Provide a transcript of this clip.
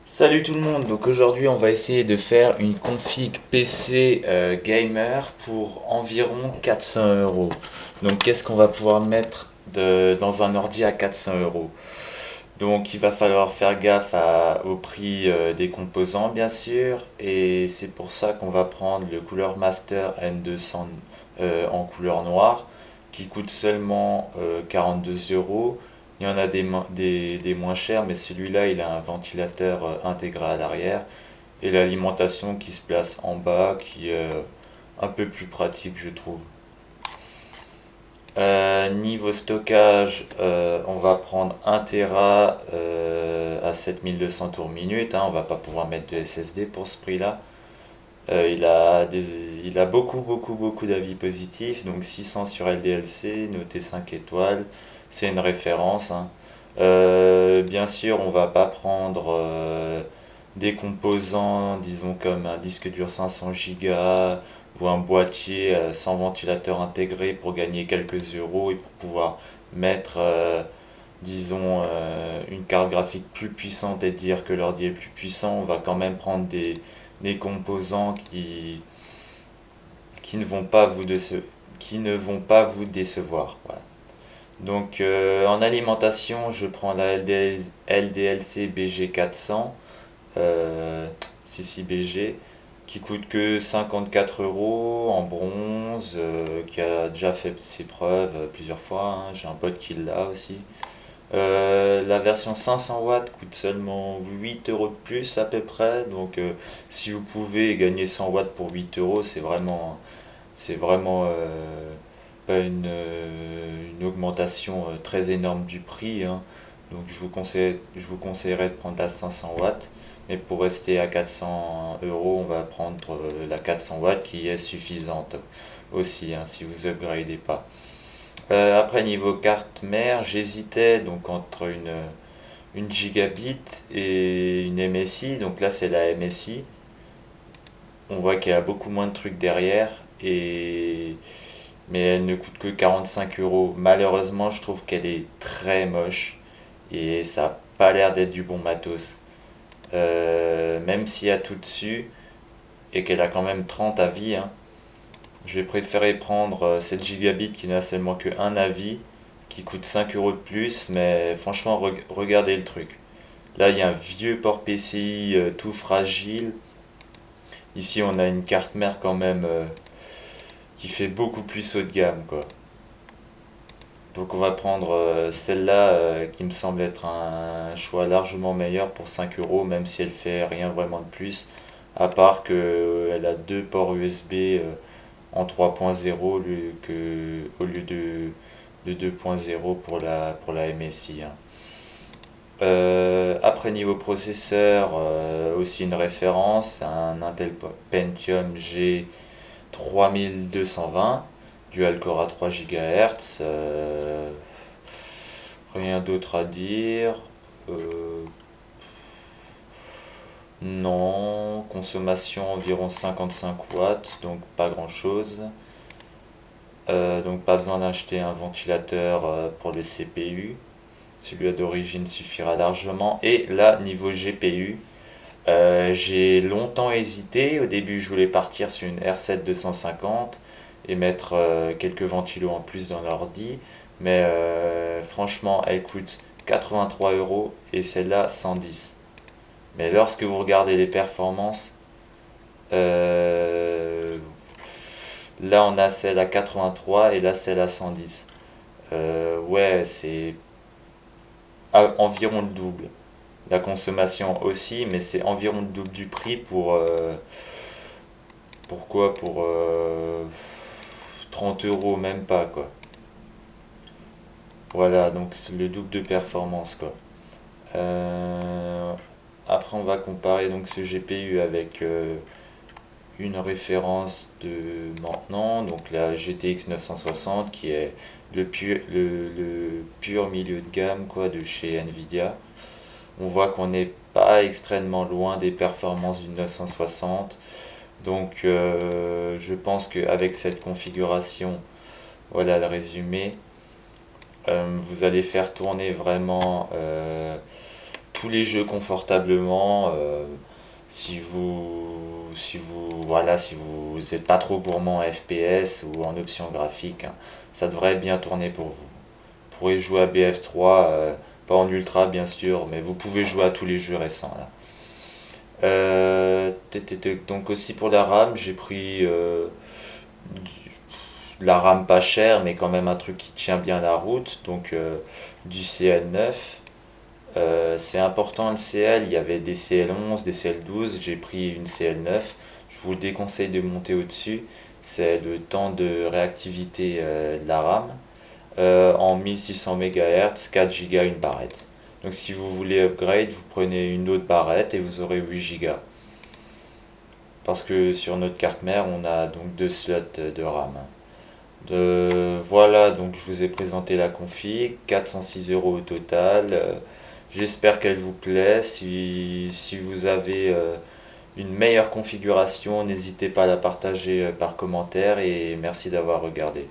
Salut tout le monde, donc aujourd'hui on va essayer de faire une config PC gamer pour environ 400 euros. Donc qu'est-ce qu'on va pouvoir mettre dans un ordi à 400 euros? Donc il va falloir faire gaffe au prix des composants bien sûr, et c'est pour ça qu'on va prendre le Cooler Master N200 en couleur noire qui coûte seulement 42 euros. Il y en a des moins chers, mais celui-là il a un ventilateur intégré à l'arrière et l'alimentation qui se place en bas qui est un peu plus pratique je trouve. Niveau stockage, on va prendre 1 Tera à 7200 tours minute, hein, on va pas pouvoir mettre de SSD pour ce prix-là. Il a il a beaucoup d'avis positifs, donc 600 sur LDLC, noté 5 étoiles, c'est une référence, hein. Bien sûr, on va pas prendre des composants, disons comme un disque dur 500 Go ou un boîtier sans ventilateur intégré pour gagner quelques euros et pour pouvoir mettre, disons, une carte graphique plus puissante et dire que l'ordi est plus puissant. On va quand même prendre des composants qui ne vont pas qui ne vont pas vous décevoir. Voilà. Donc en alimentation, je prends la LDLC BG400 CCBG qui coûte que 54 euros en bronze, qui a déjà fait ses preuves plusieurs fois, hein. J'ai un pote qui l'a aussi. La version 500 watts coûte seulement 8 euros de plus à peu près, donc si vous pouvez gagner 100 watts pour 8 euros, c'est vraiment pas une augmentation très énorme du prix, hein. Donc je vous conseillerais de prendre la 500 watts. Mais pour rester à 400 euros, on va prendre la 400 watts qui est suffisante aussi, hein, si vous upgradez pas. Après, niveau carte mère, j'hésitais donc entre une gigabit et une MSI. Donc là, c'est la MSI. On voit qu'il y a beaucoup moins de trucs derrière, mais elle ne coûte que 45 euros. Malheureusement, je trouve qu'elle est très moche et ça n'a pas l'air d'être du bon matos. Même s'il y a tout dessus et qu'elle a quand même 30 avis, hein, je vais préférer prendre 7 gigabits qui n'a seulement que un avis, qui coûte 5 euros de plus, mais franchement, regardez le truc. Là, il y a un vieux port PCI tout fragile. Ici, on a une carte mère quand même qui fait beaucoup plus haut de gamme, quoi. Donc, on va prendre celle-là qui me semble être un choix largement meilleur pour 5 euros, même si elle fait rien vraiment de plus, à part que elle a deux ports USB en 3.0 au lieu de 2.0 pour la MSI, hein. Après niveau processeur, aussi une référence, un Intel Pentium G 3220, dual core à 3 GHz, rien d'autre à dire. Euh, non, consommation environ 55 watts, donc pas grand chose. Donc pas besoin d'acheter un ventilateur pour le CPU. Celui d'origine suffira largement. Et là, niveau GPU, j'ai longtemps hésité. Au début, je voulais partir sur une R7 250 et mettre quelques ventilos en plus dans l'ordi. Mais franchement, elle coûte 83 euros et celle-là 110. Mais lorsque vous regardez les performances, euh, là on a celle à 83 et là celle à 110. Ouais, c'est environ le double. La consommation aussi, mais c'est environ le double du prix pourquoi pour 30 euros, même pas quoi. Voilà, donc c'est le double de performance quoi. Euh, Après, on va comparer donc ce GPU avec une référence de maintenant, donc la GTX 960 qui est le pur milieu de gamme quoi, de chez Nvidia. On voit qu'on n'est pas extrêmement loin des performances du 960. Donc je pense qu'avec cette configuration, voilà le résumé, vous allez faire tourner vraiment tous les jeux confortablement. Voilà, si vous n'êtes pas trop gourmand en FPS ou en option graphique, hein, ça devrait bien tourner pour vous. Vous pourrez jouer à BF3, pas en ultra bien sûr, mais vous pouvez jouer à tous les jeux récents là. Donc aussi pour la RAM, j'ai pris de la RAM pas chère, mais quand même un truc qui tient bien la route, donc du CL9. C'est important le CL, il y avait des CL11, des CL12, j'ai pris une CL9. Je vous déconseille de monter au-dessus, c'est le temps de réactivité de la RAM. En 1600 MHz, 4 Go une barrette. Donc si vous voulez upgrade, vous prenez une autre barrette et vous aurez 8 Go. Parce que sur notre carte mère, on a donc deux slots de RAM. Voilà, donc je vous ai présenté la config, 406 € au total. J'espère qu'elle vous plaît. Si vous avez une meilleure configuration, n'hésitez pas à la partager par commentaire et merci d'avoir regardé.